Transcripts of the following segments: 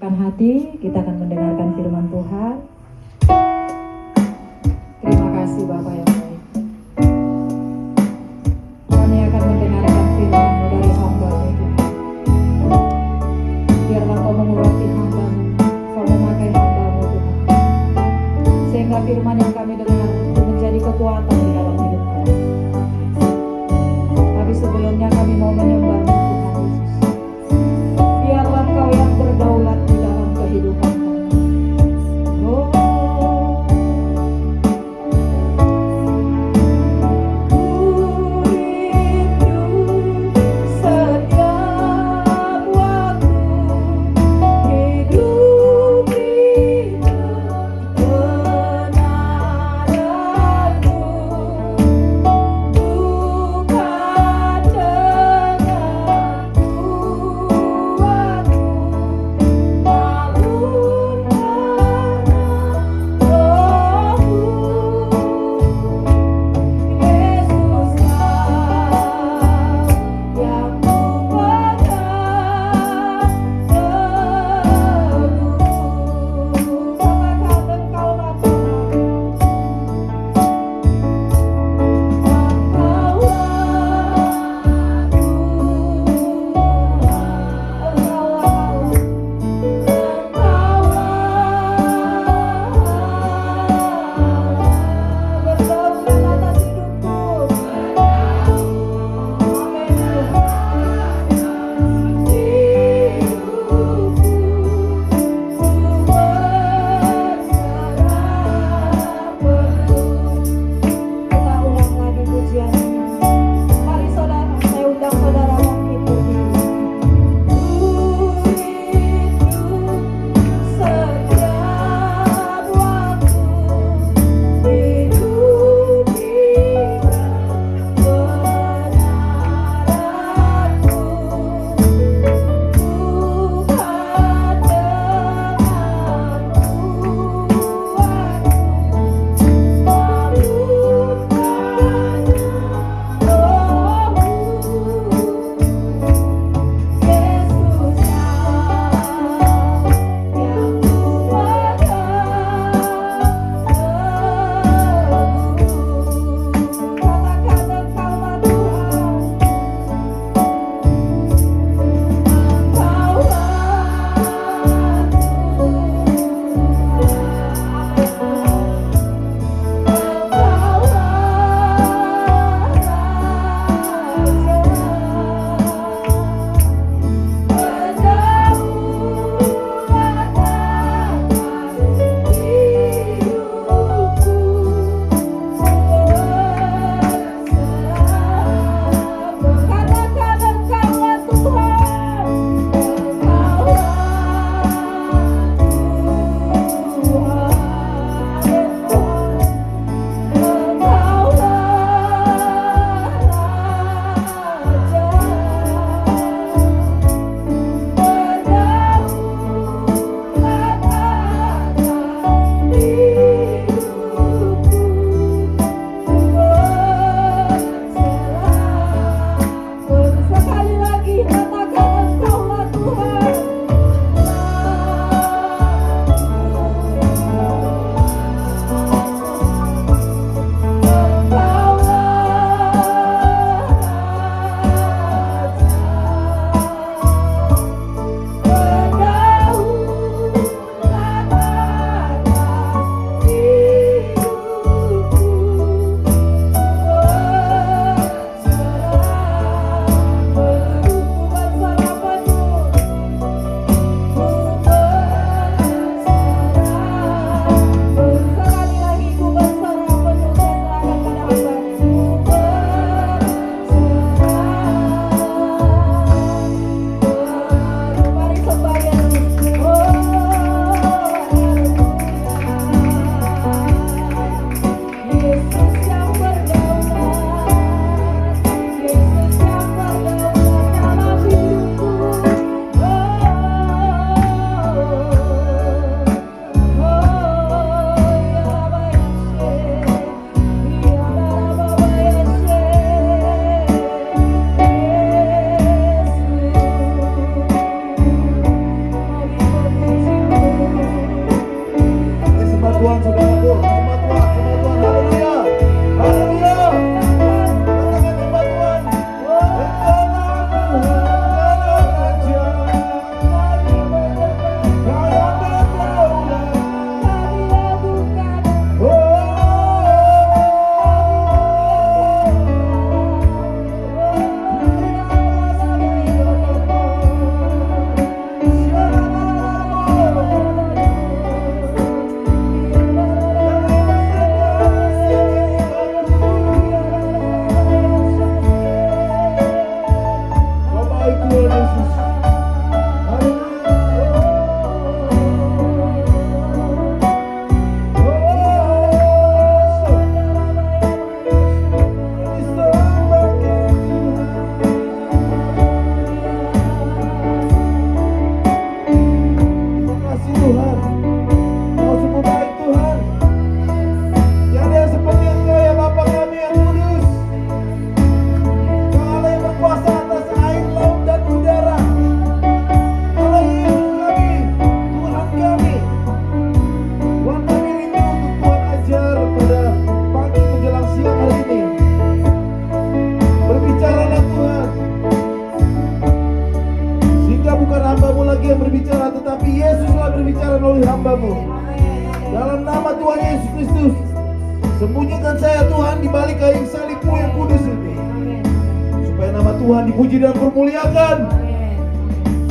siapkan hati, kita akan mendengarkan firman Tuhan. Terima kasih Bapak yang baik. Kami akan mendengarkan firman-Mu dari hamba-Mu Tuhan. Biarlah Kau mengurapi hamba-Mu, Kau memakai hamba-Mu Tuhan, sehingga firman yang kami dengar menjadi kekuatan di dalam hidup kami. Tapi sebelumnya kami mau menyembah Tuhan Yesus. Biarlah Engkau yang berdaulat di dalam kehidupan kami. Oh, Tapi Yesuslah berbicara melalui hamba-Mu. Dalam nama Tuhan Yesus Kristus, sembunyikan saya Tuhan di balik kain salib-Mu yang kudus ini, supaya nama Tuhan dipuji dan dipermuliakan.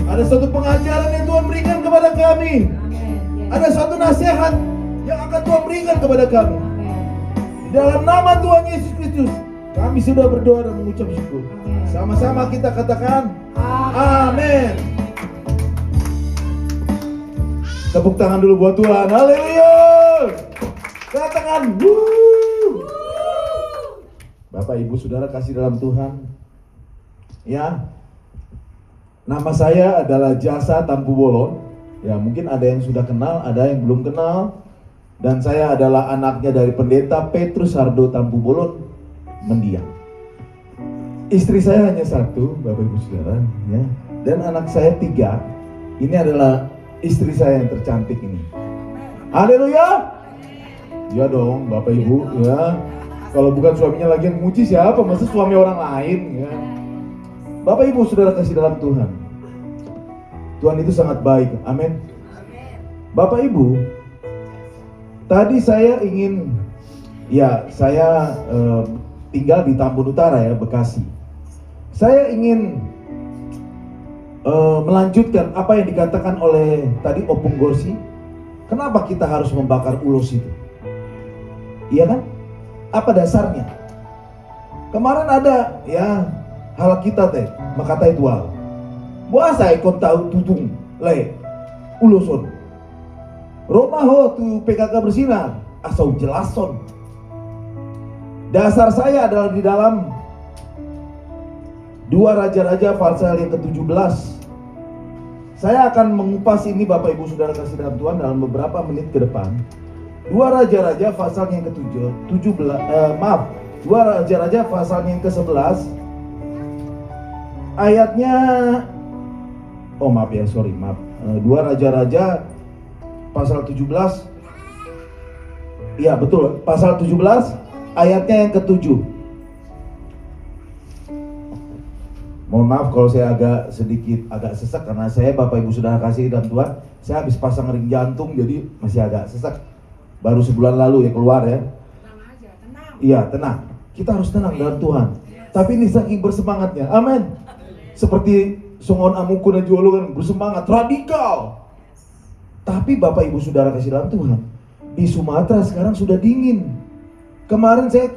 Ada satu pengajaran yang Tuhan berikan kepada kami. Ada satu nasihat yang akan Tuhan berikan kepada kami. Dalam nama Tuhan Yesus Kristus, kami sudah berdoa dan mengucap syukur. Sama-sama kita katakan amin. Tepuk tangan dulu buat Tuhan. Haleluya. Katakan wuh. Bapak Ibu Saudara kasih dalam Tuhan. Ya. Nama saya adalah Jasa Tampu Bolon. Ya, mungkin ada yang sudah kenal, ada yang belum kenal. Dan saya adalah anaknya dari Pendeta Petrus Hardo Tampu Bolon mendiang. Istri saya hanya satu, Bapak Ibu Saudara, ya. Dan anak saya 3. Ini adalah istri saya yang tercantik ini. Haleluya. Ya dong, Bapak Ibu, ya. Kalau bukan suaminya lagi yang muji siapa? Masa suami orang lain, ya. Bapak Ibu Saudara kasih dalam Tuhan. Tuhan itu sangat baik. Amin. Bapak Ibu, tadi saya ingin, ya, saya tinggal di Tambun Utara, ya, Bekasi. Saya ingin melanjutkan apa yang dikatakan oleh tadi Opung Gorsi. Kenapa kita harus membakar ulos itu? Iya kan? Apa dasarnya? Kemarin ada, ya, hal kita teh makata itu hal. Buasa ikon tahu tutung le uloson. Romaho tu PKK bersinar asal jelason. Dasar saya adalah di dalam 2 Raja-Raja pasal yang ke-17. Saya akan mengupas ini Bapak Ibu Saudara kasih dalam Tuhan dalam beberapa menit ke depan. 2 Raja-Raja pasal yang ke-17, 2 Raja-Raja pasal yang ke-11. Ayatnya, oh maaf ya, sorry, maaf. 2 Raja-Raja pasal 17. Iya betul, pasal 17 ayatnya yang ke-7. Mohon maaf kalau saya agak sesak karena saya Bapak Ibu Saudara kasih dalam Tuhan, saya habis pasang ring jantung jadi masih agak sesak. Baru sebulan lalu ya keluar ya. Tenang aja, tenang. Iya tenang. Kita harus tenang dalam Tuhan. Tapi ini saking bersemangatnya. Amin. Seperti Songon Amuku dan Jualo kan bersemangat radikal. Tapi Bapak Ibu Saudara kasih dalam Tuhan, di Sumatera sekarang sudah dingin. Kemarin saya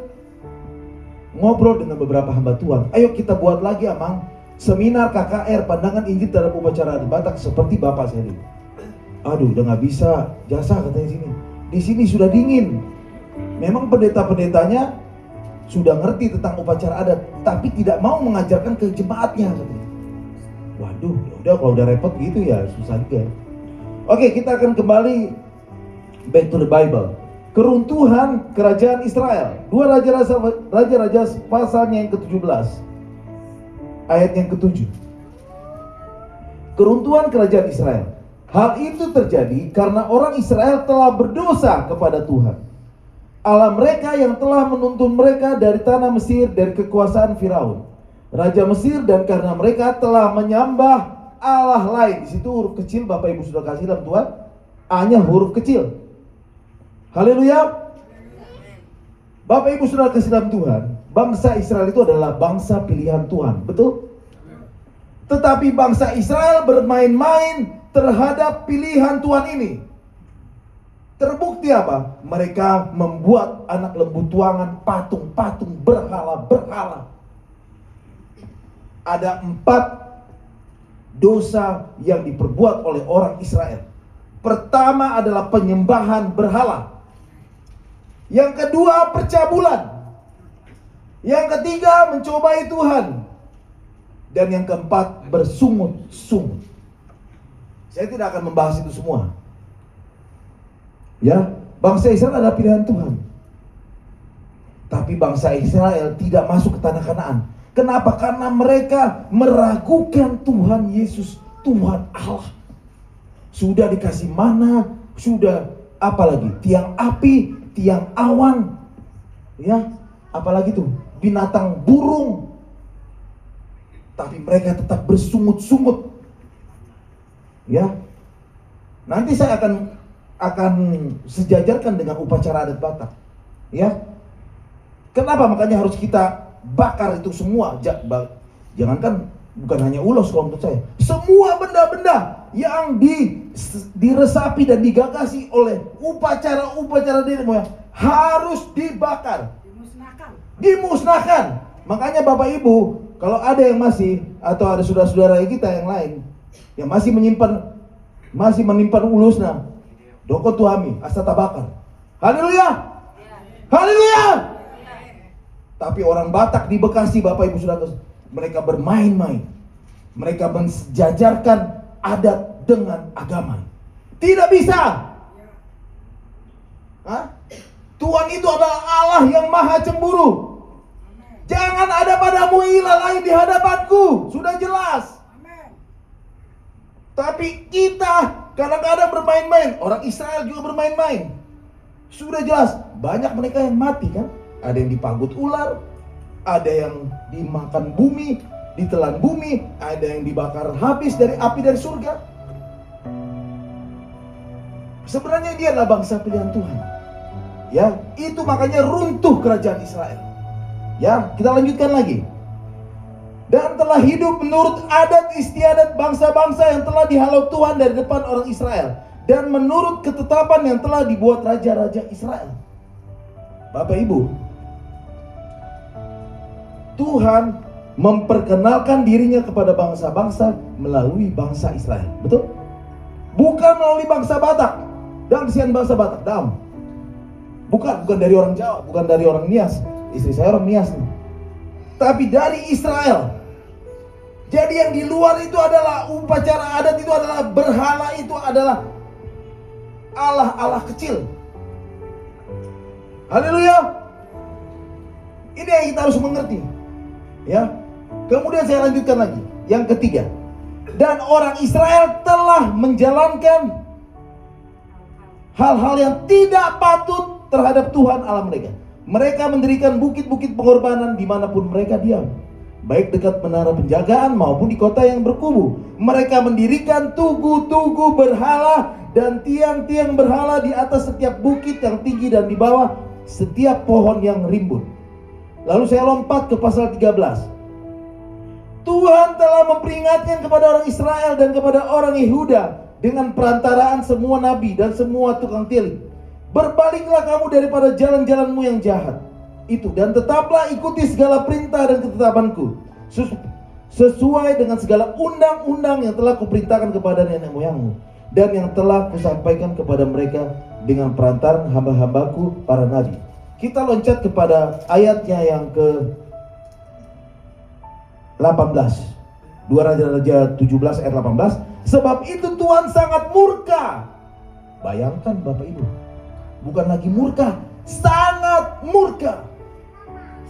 ngobrol dengan beberapa hamba Tuhan. Ayo kita buat lagi Amang seminar KKR pandangan Injil dalam upacara di Batak seperti Bapak saya dulu. Aduh udah gak bisa, Jasa katanya sini. Di sini sudah dingin. Memang pendeta-pendetanya sudah ngerti tentang upacara adat, tapi tidak mau mengajarkan ke jemaatnya katanya. Waduh, ya udah kalau udah repot gitu ya susah juga. Oke, kita akan kembali back to the Bible. Keruntuhan kerajaan Israel. 2 Raja-Raja pasalnya yang ke-17. Ayat yang ke-7. Keruntuhan kerajaan Israel. Hal itu terjadi karena orang Israel telah berdosa kepada Tuhan, Allah mereka yang telah menuntun mereka dari tanah Mesir, dari kekuasaan Firaun, Raja Mesir, dan karena mereka telah menyembah Allah lain. Di situ huruf kecil Bapak Ibu sudah kasih dalam Tuhan. A-nya huruf kecil. Haleluya. Bapak Ibu Saudara kasih dalam Tuhan, bangsa Israel itu adalah bangsa pilihan Tuhan, betul? Tetapi bangsa Israel bermain-main terhadap pilihan Tuhan ini. Terbukti apa? Mereka membuat anak lembu tuangan, patung-patung, berhala-berhala. Ada 4 dosa yang diperbuat oleh orang Israel. Pertama adalah penyembahan berhala. Yang kedua percabulan. Yang ketiga mencobai Tuhan. Dan yang keempat bersungut-sungut. Saya tidak akan membahas itu semua. Ya, bangsa Israel adalah pilihan Tuhan. Tapi bangsa Israel tidak masuk ke tanah Kanaan. Kenapa? Karena mereka meragukan Tuhan Yesus, Tuhan Allah. Sudah dikasih mana, sudah apalagi tiang api, tiang awan, ya, apalagi tuh binatang burung, tapi mereka tetap bersungut-sungut, ya. Nanti saya akan sejajarkan dengan upacara adat Batak. Ya. Kenapa makanya harus kita bakar itu semua? Jangankan bukan hanya ulos kalau menurut saya. Semua benda-benda yang diresapi dan digagasi oleh upacara-upacara nenek moyang harus dibakar. Dimusnahkan. Makanya Bapak Ibu, kalau ada yang masih atau ada saudara-saudara kita yang lain yang masih menyimpan ulusna, doko tuhami asata bakar. Haleluya. Haleluya. Tapi orang Batak di Bekasi, Bapak Ibu Saudara, mereka bermain-main. Mereka mensejajarkan adat dengan agama. Tidak bisa. Hah? Tuhan itu adalah Allah yang maha cemburu. Jangan ada padamu ilah lain di hadapanku. Sudah jelas. Tapi kita kadang-kadang bermain-main. Orang Israel juga bermain-main. Sudah jelas. Banyak mereka yang mati kan. Ada yang dipagut ular, ada yang dimakan bumi, ditelan bumi, ada yang dibakar habis dari api dari surga. Sebenarnya dia adalah bangsa pilihan Tuhan. Ya, itu makanya runtuh kerajaan Israel. Ya, kita lanjutkan lagi. Dan telah hidup menurut adat istiadat bangsa-bangsa yang telah dihalau Tuhan dari depan orang Israel, dan menurut ketetapan yang telah dibuat raja-raja Israel. Bapak Ibu, Tuhan memperkenalkan dirinya kepada bangsa-bangsa melalui bangsa Israel. Betul? Bukan melalui bangsa Batak. Dan kesian bangsa Batak. Dam. Bukan dari orang Jawa, bukan dari orang Nias. Istri saya orang Nias nih. Tapi dari Israel. Jadi yang di luar itu adalah upacara adat, itu adalah berhala, itu adalah Allah-Allah kecil. Haleluya. Ini yang kita harus mengerti. Ya. Kemudian saya lanjutkan lagi. Yang ketiga. Dan orang Israel telah menjalankan hal-hal yang tidak patut terhadap Tuhan Allah mereka. Mereka mendirikan bukit-bukit pengorbanan dimanapun mereka diam, baik dekat menara penjagaan maupun di kota yang berkubu. Mereka mendirikan tugu-tugu berhala dan tiang-tiang berhala di atas setiap bukit yang tinggi dan di bawah setiap pohon yang rimbun. Lalu saya lompat ke pasal 13. Tuhan telah memperingatkan kepada orang Israel dan kepada orang Yehuda dengan perantaraan semua nabi dan semua tukang tilik. Berbaliklah kamu daripada jalan-jalanmu yang jahat itu, dan tetaplah ikuti segala perintah dan ketetapanku sesuai dengan segala undang-undang yang telah kuperintahkan kepada nenek moyangmu dan yang telah kusampaikan kepada mereka dengan perantaran hamba-hambaku para nabi. Kita loncat kepada ayatnya yang ke 18. 2 Raja-Raja 17 ayat 18. Sebab itu Tuhan sangat murka. Bayangkan Bapak Ibu. Bukan lagi murka, sangat murka.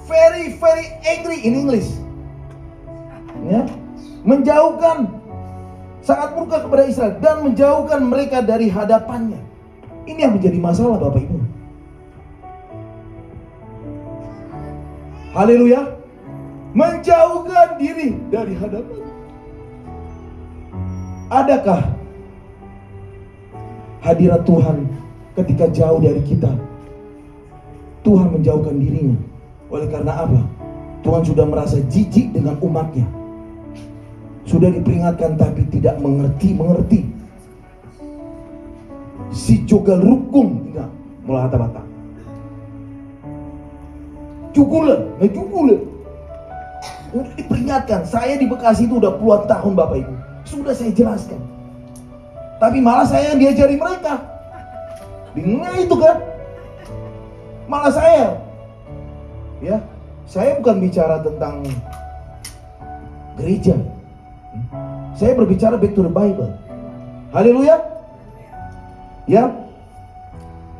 Very angry in English. Ya. Menjauhkan, sangat murka kepada Israel dan menjauhkan mereka dari hadapannya. Ini yang menjadi masalah Bapak Ibu. Haleluya. Menjauhkan diri dari hadapan. Adakah hadirat Tuhan ketika jauh dari kita? Tuhan menjauhkan dirinya. Oleh karena apa? Tuhan sudah merasa jijik dengan umatnya. Sudah diperingatkan tapi tidak mengerti. Si jogal rukung tidak mulai bata-bata. Cukulan. Udah diperingatkan. Saya di Bekasi itu udah puluhan tahun Bapak Ibu. Sudah saya jelaskan. Tapi malah saya yang diajari mereka. Bingung itu kan. Malah saya. Ya. Saya bukan bicara tentang gereja. Saya berbicara back to the Bible. Haleluya. Ya.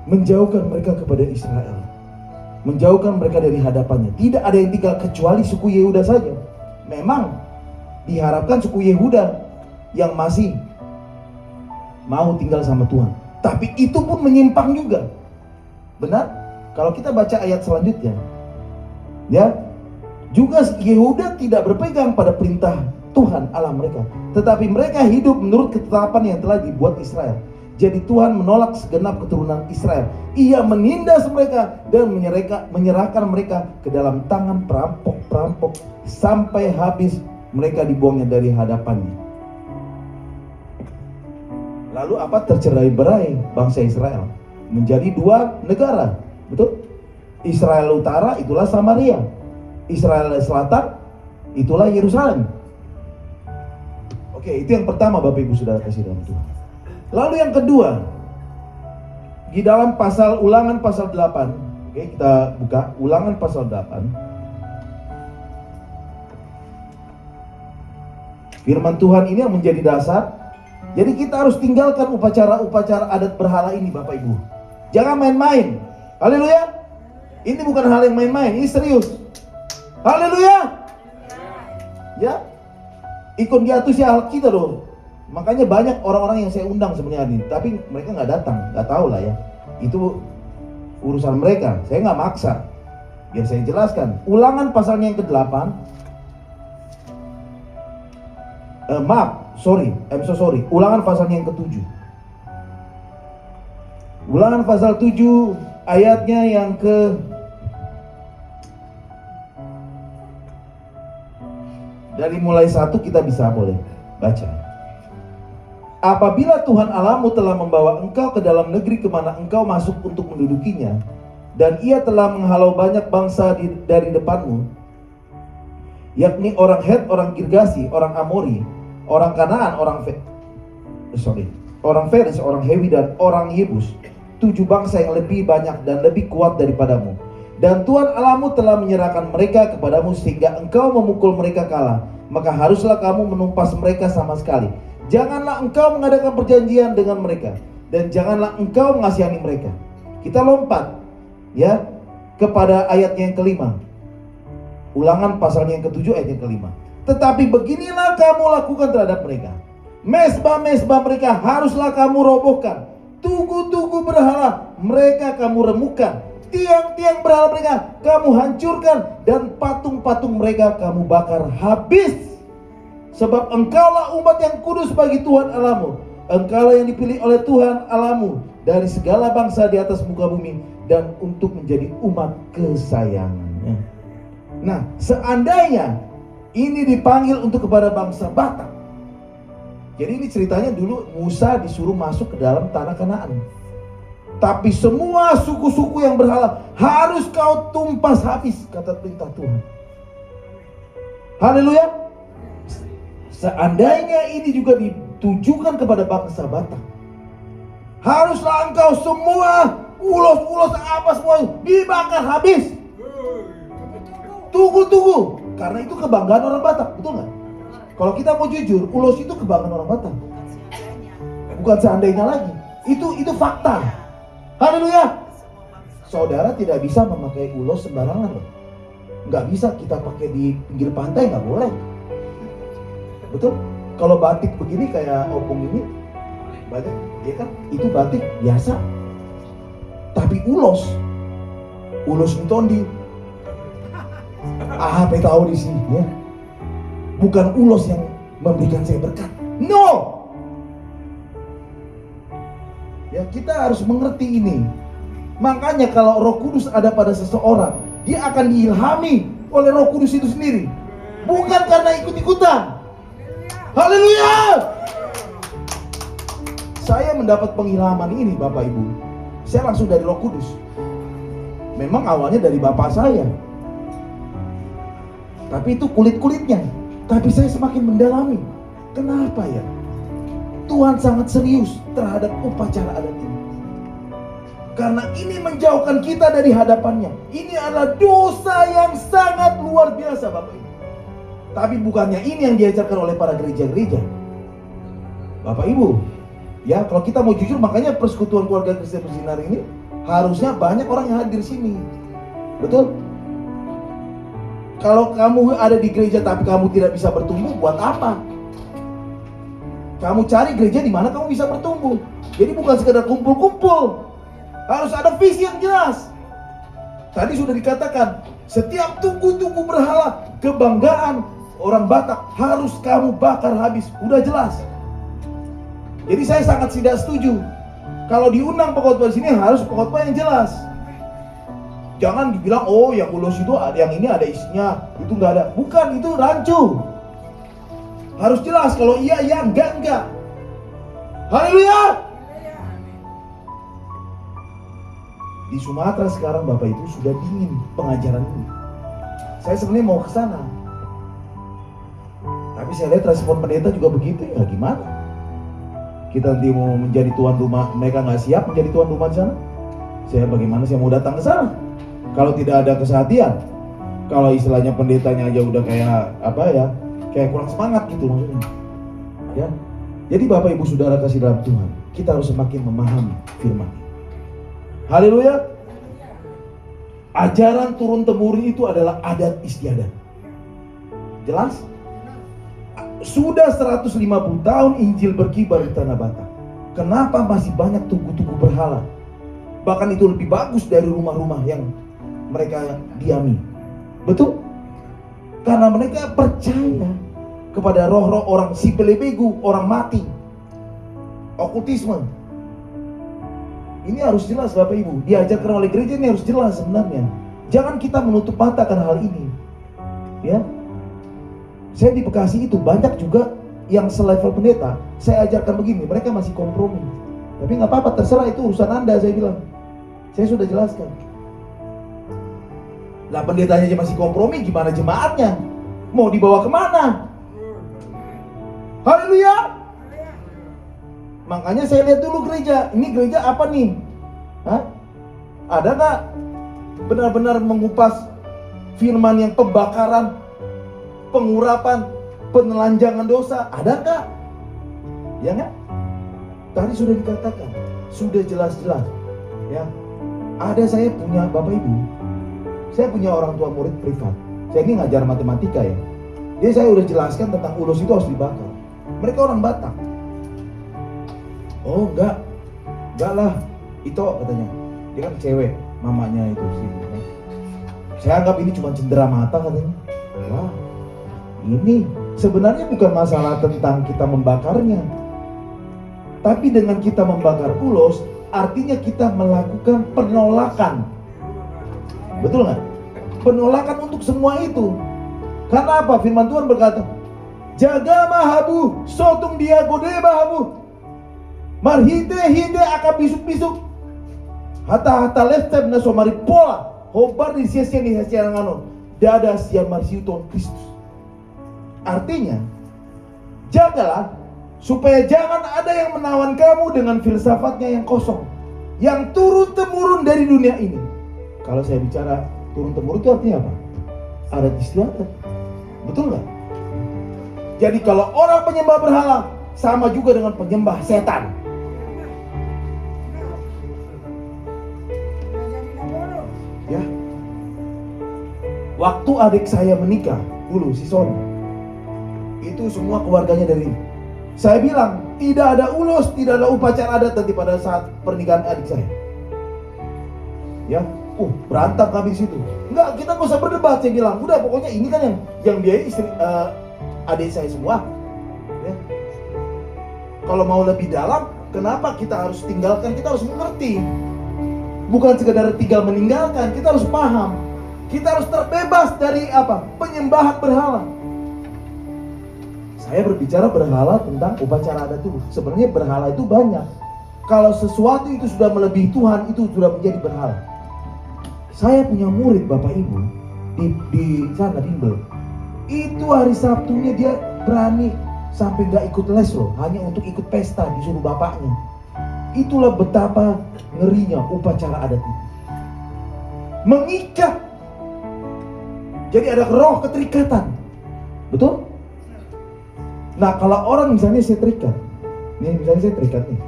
Menjauhkan mereka kepada Israel. Menjauhkan mereka dari hadapannya. Tidak ada yang tinggal kecuali suku Yehuda saja. Memang diharapkan suku Yehuda yang masih mau tinggal sama Tuhan. Tapi itu pun menyimpang juga. Benar? Kalau kita baca ayat selanjutnya, ya, juga Yehuda tidak berpegang pada perintah Tuhan Allah mereka, tetapi mereka hidup menurut ketetapan yang telah dibuat Israel. Jadi Tuhan menolak segenap keturunan Israel. Ia menindas mereka dan menyerahkan mereka ke dalam tangan perampok-perampok sampai habis mereka dibuangnya dari hadapannya. Lalu apa? Tercerai-berai bangsa Israel menjadi dua negara, betul? Israel Utara itulah Samaria, Israel Selatan itulah Yerusalem. Oke, itu yang pertama Bapak Ibu Saudara kasih dalam Tuhan. Lalu yang kedua, di dalam Ulangan pasal 8. Oke, kita buka Ulangan pasal 8. Firman Tuhan ini yang menjadi dasar. Jadi kita harus tinggalkan upacara-upacara adat berhala ini Bapak Ibu. Jangan main-main. Haleluya. Ini bukan hal yang main-main, ini serius. Haleluya. Ya. Ikut diatus ya hal kita loh. Makanya banyak orang-orang yang saya undang sebenarnya ini, tapi mereka nggak datang, nggak tahu lah ya. Itu urusan mereka. Saya nggak maksa. Biar saya jelaskan. Ulangan pasalnya yang ke-8. Sorry. Ulangan pasalnya yang ke-7. Ulangan pasal 7 ayatnya yang ke dari mulai 1 kita bisa boleh baca. Apabila Tuhan Allahmu telah membawa engkau ke dalam negeri kemana engkau masuk untuk mendudukinya, dan ia telah menghalau banyak bangsa dari depanmu, yakni orang Het, orang Girgasi, orang Amori, orang Kanaan, orang Feris, orang Hewi, dan orang Yebus, 7 bangsa yang lebih banyak dan lebih kuat daripadamu. Dan Tuhan Allahmu telah menyerahkan mereka kepadamu sehingga engkau memukul mereka kalah. Maka haruslah kamu menumpas mereka sama sekali. Janganlah engkau mengadakan perjanjian dengan mereka, dan janganlah engkau mengasihani mereka. Kita lompat ya kepada ayatnya yang kelima. Ulangan pasalnya yang ke-7 ayat yang kelima. Tetapi beginilah kamu lakukan terhadap mereka. Mesbah-mesbah mereka haruslah kamu robohkan. Tugu-tugu berhala mereka kamu remukkan. Tiang-tiang berhala mereka kamu hancurkan, dan patung-patung mereka kamu bakar habis. Sebab engkaulah umat yang kudus bagi Tuhan Allahmu. Engkaulah yang dipilih oleh Tuhan Allahmu dari segala bangsa di atas muka bumi, dan untuk menjadi umat kesayangannya. Nah, seandainya ini dipanggil untuk kepada bangsa Batak. Jadi ini ceritanya dulu Musa disuruh masuk ke dalam tanah Kanaan. Tapi semua suku-suku yang berhala harus kau tumpas habis, kata perintah Tuhan. Haleluya. Seandainya ini juga ditujukan kepada bangsa Batak, haruslah engkau semua ulos-ulos apa semua dibakar habis. Tunggu, karena itu kebanggaan orang Batak, betul nggak? Kalau kita mau jujur, ulos itu kebanggaan orang Batak, bukan seandainya lagi. Itu fakta. Haleluya. Saudara tidak bisa memakai ulos sembarangan loh. Nggak bisa kita pakai di pinggir pantai, nggak boleh. Betul? Kalau batik begini kayak opung ini banyak, ya kan? Itu batik biasa. Tapi ulos ntondi. Apa tahu di sini ya? Bukan ulos yang memberikan saya berkat. No. Ya, kita harus mengerti ini. Makanya kalau Roh Kudus ada pada seseorang, dia akan diilhami oleh Roh Kudus itu sendiri. Bukan karena ikut-ikutan. Haleluya. Saya mendapat pengilhaman ini Bapak Ibu, saya langsung dari Roh Kudus. Memang awalnya dari bapak saya, tapi itu kulit-kulitnya. Tapi saya semakin mendalami. Kenapa ya? Tuhan sangat serius terhadap upacara adat ini. Karena ini menjauhkan kita dari hadapannya. Ini adalah dosa yang sangat luar biasa Bapak Ibu. Tapi bukannya ini yang diajarkan oleh para gereja-gereja. Bapak Ibu, ya kalau kita mau jujur, makanya persekutuan keluarga Kristen bersinar ini harusnya banyak orang yang hadir sini. Betul? Kalau kamu ada di gereja tapi kamu tidak bisa bertumbuh, buat apa? Kamu cari gereja di mana kamu bisa bertumbuh. Jadi bukan sekedar kumpul-kumpul, harus ada visi yang jelas. Tadi sudah dikatakan, setiap tugu-tugu berhala kebanggaan orang Batak harus kamu bakar habis. Udah jelas. Jadi saya sangat tidak setuju Kalau diundang pengkhotbah di sini harus pengkhotbah yang jelas. Jangan dibilang, oh yang ulos itu ada, yang ini ada isinya, itu nggak ada. Bukan, itu rancu. Harus jelas, kalau iya, iya, enggak. Haleluya. Di Sumatera sekarang Bapak Ibu sudah dingin pengajaran ini. Saya sebenarnya mau ke sana. Tapi saya lihat respon pendeta juga begitu, ya gimana? Kita nanti mau menjadi tuan rumah, mereka nggak siap menjadi tuan rumah di sana. Bagaimana saya mau datang ke sana? Kalau tidak ada kesehatian, kalau istilahnya pendetanya aja udah kayak apa ya, kayak kurang semangat gitu maksudnya. Ya, jadi Bapak Ibu Saudara kasih dalam Tuhan, kita harus semakin memahami firman. Haleluya. Ajaran turun temurun itu adalah adat istiadat. Jelas? Sudah 150 tahun Injil berkibar di Tanah Batak. Kenapa masih banyak tugu-tugu berhala? Bahkan itu lebih bagus dari rumah-rumah yang mereka diami. Betul? Karena mereka percaya kepada roh-roh orang sipelebegu, orang mati, okultisme. Ini harus jelas Bapak Ibu. Diajarkan oleh gereja ini harus jelas sebenarnya. Jangan kita menutup mata akan hal ini. Ya. Saya di Bekasi itu banyak juga yang selevel pendeta. Saya ajarkan begini, mereka masih kompromi. Tapi nggak apa-apa, terserah, itu urusan Anda, saya bilang. Saya sudah jelaskan. Lah pendetanya aja masih kompromi, gimana jemaatnya? Mau dibawa kemana? Haleluya. Makanya saya lihat dulu gereja. Ini gereja apa nih? Hah? Ada nggak benar-benar mengupas firman yang pembakaran, pengurapan, penelanjangan dosa? Ada nggak? Ya nggak? Tadi sudah dikatakan, sudah jelas-jelas. Ya, ada, saya punya Bapak Ibu. Saya punya orang tua murid privat. Saya ini ngajar matematika ya. Dia saya udah jelaskan tentang ulos itu harus dibakar. Mereka orang Batak. Oh enggak lah, itu katanya. Dia kan cewek, mamanya itu sih. Saya anggap ini cuma cendera mata katanya. Wah, ini sebenarnya bukan masalah tentang kita membakarnya. Tapi dengan kita membakar ulos, artinya kita melakukan penolakan. Betul nggak? Penolakan untuk semua itu. Karena apa? Firman Tuhan berkata, jaga mahabu, sotung dia gode mahabu, marhite hide akan bisuk-bisuk, hata leftem na somari pola, hobar di sia-sia ni sia ngano, dada sia marsiuton Kristus. Artinya, jagalah supaya jangan ada yang menawan kamu dengan filsafatnya yang kosong, yang turun-temurun dari dunia ini. Kalau saya bicara turun-temurun itu artinya apa? Adat istiadat. Betul nggak? Jadi kalau orang penyembah berhala, sama juga dengan penyembah setan. Ya. Waktu adik saya menikah dulu, si Sony, itu semua keluarganya dari ini. Saya bilang, tidak ada ulos, tidak ada upacara adat nanti pada saat pernikahan adik saya. Ya, berantem kami di situ. Enggak, kita nggak usah berdebat. Saya bilang, udah pokoknya ini kan yang biayai istri adik saya semua. Ya. Kalau mau lebih dalam, kenapa kita harus tinggalkan? Kita harus mengerti. Bukan sekedar tinggal meninggalkan, kita harus paham. Kita harus terbebas dari apa? Penyembahan berhala. Saya berbicara berhala tentang upacara adat dulu. Sebenarnya berhala itu banyak. Kalau sesuatu itu sudah melebihi Tuhan, itu sudah menjadi berhala. Saya punya murid Bapak Ibu di sana di Bimbel. Itu hari Sabtunya dia berani sampai nggak ikut les loh, hanya untuk ikut pesta disuruh bapaknya. Itulah betapa ngerinya upacara adat itu. Mengikat. Jadi ada roh keterikatan. Betul? Nah kalau orang misalnya saya terikat, nih misalnya saya terikat nih,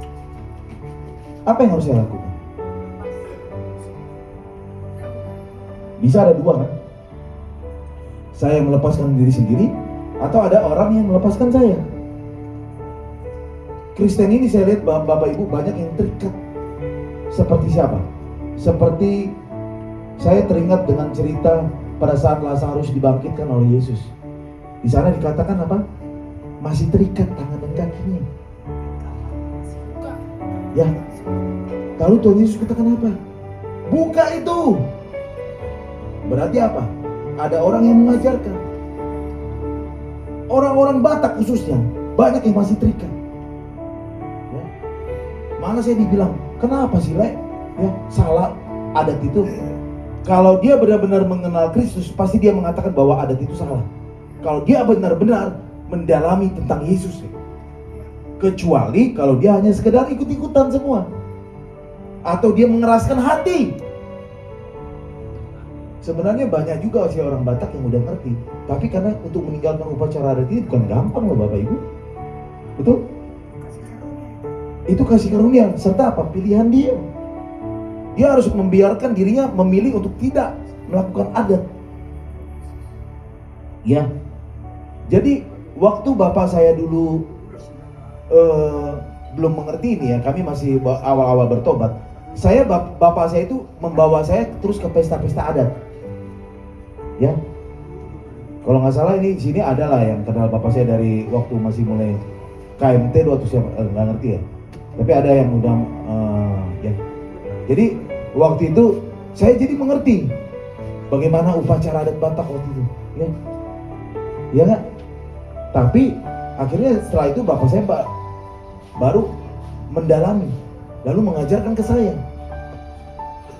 apa yang harus saya lakukan? Bisa ada dua kan? Saya melepaskan diri sendiri, atau ada orang yang melepaskan saya. Kristen ini saya lihat Bapak Ibu banyak yang terikat. Seperti siapa? Seperti saya teringat dengan cerita pada saat Lazarus dibangkitkan oleh Yesus. Di sana dikatakan apa? Masih terikat tangan dan kakinya. Ya, lalu Tuhan Yesus katakan apa? Buka itu. Berarti apa? Ada orang yang mengajarkan. Orang-orang Batak khususnya banyak yang masih terikat. Ya. Mana saya dibilang, kenapa sih Le? Ya, salah adat itu. Kalau dia benar-benar mengenal Kristus, pasti dia mengatakan bahwa adat itu salah. Kalau dia benar-benar mendalami tentang Yesus, kecuali kalau dia hanya sekedar ikut-ikutan semua, atau dia mengeraskan hati. Sebenarnya banyak juga sih orang Batak yang udah ngerti, tapi karena untuk meninggalkan upacara adat ini bukan gampang loh Bapak Ibu. Betul? Itu kasih karunia serta apa? Pilihan dia. Dia harus membiarkan dirinya memilih untuk tidak melakukan adat. Ya. Jadi waktu bapak saya dulu belum mengerti ini ya, kami masih awal-awal bertobat. Bapak saya itu membawa saya terus ke pesta-pesta adat. Ya. Kalau nggak salah ini di sini ada lah yang kenal bapak saya dari waktu masih mulai KMT atau siapa nggak ngerti ya. Tapi ada yang udah ya. Jadi waktu itu saya jadi mengerti bagaimana upacara adat Batak waktu itu, ya, ya nggak? Tapi akhirnya setelah itu bapak saya baru mendalami, lalu mengajarkan ke saya,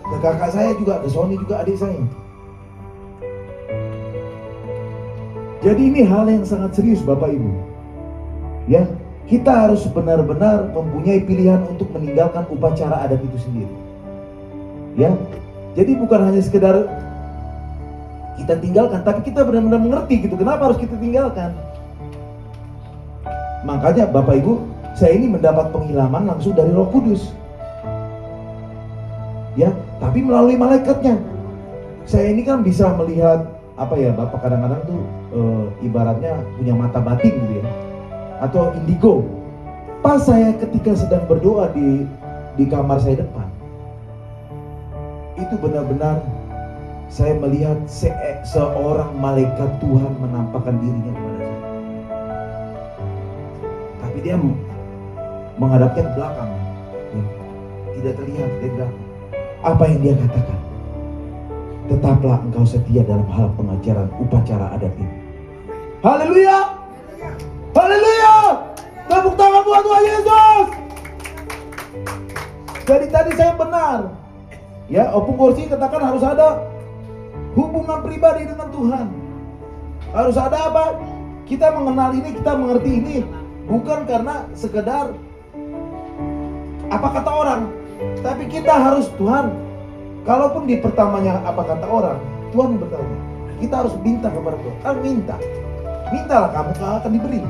ke kakak saya juga, ke Sony juga adik saya. Jadi ini hal yang sangat serius Bapak Ibu, ya. Kita harus benar-benar mempunyai pilihan untuk meninggalkan upacara adat itu sendiri. Ya, jadi bukan hanya sekedar kita tinggalkan, tapi kita benar-benar mengerti gitu. Kenapa harus kita tinggalkan? Makanya Bapak Ibu, saya ini mendapat pengilhaman langsung dari Roh Kudus. Ya, tapi melalui malaikatnya. Saya ini kan bisa melihat apa ya, Bapak kadang-kadang tuh ibaratnya punya mata batin gitu ya. Atau indigo. Pas saya ketika sedang berdoa di kamar saya depan, itu benar-benar saya melihat seorang malaikat Tuhan menampakkan dirinya kepada saya. Tapi dia menghadapnya ke belakang, ya. Tidak terlihat dari belakang. Apa yang dia katakan? Tetaplah engkau setia dalam hal pengajaran upacara adat ini. Haleluya! Haleluya! Tepuk tangan buat Tuhan Yesus. Jadi tadi saya benar. Ya, Opung Gorsi katakan harus ada hubungan pribadi dengan Tuhan. Harus ada apa? Kita mengenal ini, kita mengerti ini bukan karena sekedar apa kata orang, tapi kita harus Tuhan. Kalaupun di pertamanya apa kata orang, Tuhan bertanya. Kita harus minta kepada Tuhan. Kan minta. Mintalah kamu akan diberi.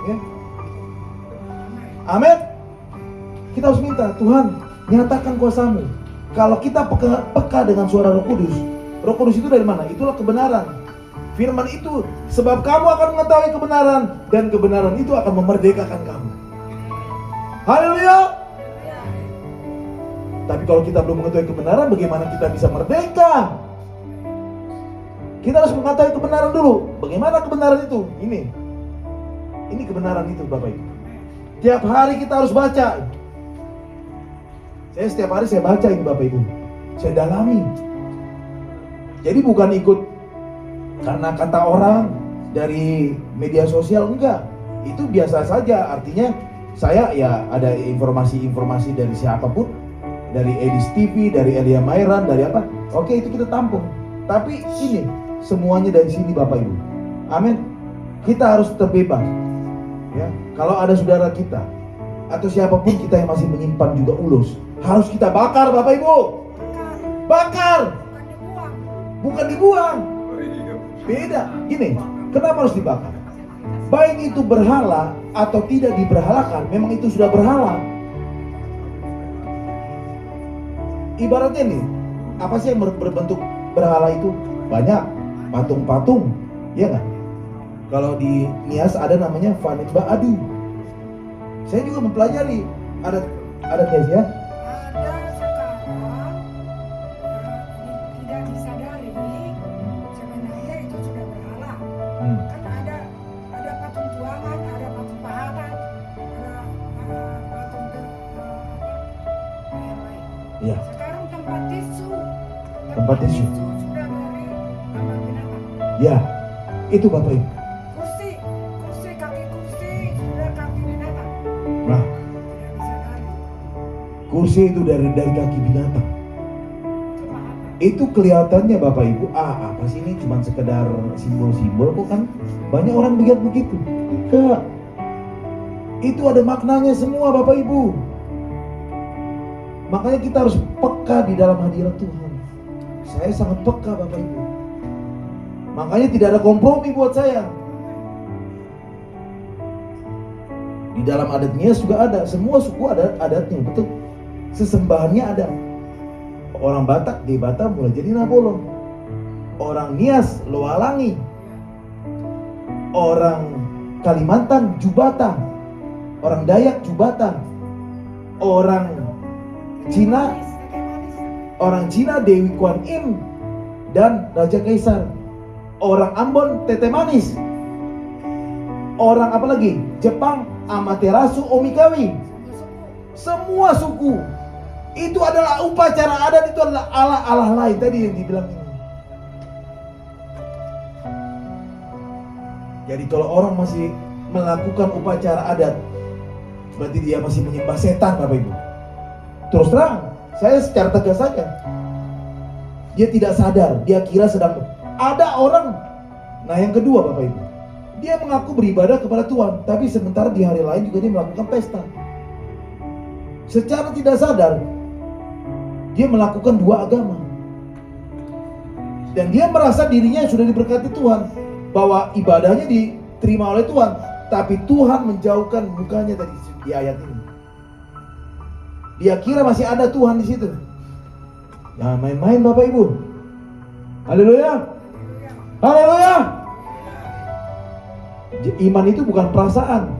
Ya. Amin. Kita harus minta, Tuhan nyatakan kuasa-Mu. Kalau kita peka dengan suara Roh Kudus itu dari mana? Itulah kebenaran. Firman itu, sebab kamu akan mengetahui kebenaran dan kebenaran itu akan memerdekakan kamu. Haleluya. Tapi kalau kita belum mengetahui kebenaran, bagaimana kita bisa merdeka? Kita harus mengetahui kebenaran dulu. Bagaimana kebenaran itu? Ini kebenaran itu Bapak Ibu. Tiap hari kita harus baca. Setiap hari saya baca ini Bapak Ibu. Saya dalami. Jadi bukan ikut karena kata orang dari media sosial, enggak. Itu biasa saja. Artinya saya ya ada informasi-informasi dari siapapun, dari Edis TV, dari Elia Mairan, dari apa? Oke, itu kita tampung. Tapi ini semuanya dari sini Bapak Ibu. Amin. Kita harus terbebas. Ya, kalau ada saudara kita atau siapapun kita yang masih menyimpan juga ulos, harus kita bakar Bapak Ibu. Bakar. Bukan dibuang. Beda. Gini, kenapa harus dibakar? Baik itu berhala atau tidak diberhalakan, memang itu sudah berhala. Ibaratnya nih, apa sih yang berbentuk berhala itu? Banyak patung-patung, ya kan? Kalau di Nias ada namanya Vanimba Adu. Saya juga mempelajari ada Nias ya. Ada sekarang tidak disadari sebenarnya itu sudah berhala. Kan ada patung tuangan, ada patung pahaman, ada patung Ya. Sekarang tempat tisu. Tempat tisu. Sudah dari taman binatang. Ya, itu Bapak Ibu. Kursi kaki kursi sudah kaki binatang. Nah, Tidak bisa lari. kursi itu dari kaki binatang. Coba apa? Itu kelihatannya Bapak Ibu, apa sih ini cuma sekedar simbol-simbol kok kan banyak orang lihat begitu. Enggak. Itu ada maknanya semua Bapak Ibu. Makanya kita harus peka di dalam hadirat Tuhan. Saya sangat peka Bapak Ibu. Makanya tidak ada kompromi buat saya. Di dalam adatnya juga ada, semua suku ada adatnya, betul. Sesembahannya ada. Orang Batak di Batam mulai jadi Nabolong. Orang Nias Loalangi. Orang Kalimantan Jubata. Orang Dayak Jubata. Orang Cina, orang Cina Dewi Kuan Im dan Raja Kaisar. Orang Ambon Tete Manis. Orang apa lagi? Jepang Amaterasu Omikawi. Semua suku. Itu adalah upacara adat, itu adalah Allah lain tadi yang dibilang ini. Jadi kalau orang masih melakukan upacara adat, berarti dia masih menyembah setan Bapak Ibu. Terus terang, saya secara tegas saja. Dia tidak sadar, dia kira sedang ada orang. Nah yang kedua Bapak Ibu, dia mengaku beribadah kepada Tuhan, tapi sementara di hari lain juga dia melakukan pesta. Secara tidak sadar, dia melakukan dua agama. Dan dia merasa dirinya sudah diberkati Tuhan, bahwa ibadahnya diterima oleh Tuhan, tapi Tuhan menjauhkan mukanya dari di ayat ini. Dia kira masih ada Tuhan di situ. Jangan main-main Bapak Ibu. Haleluya. Haleluya. Iman itu bukan perasaan.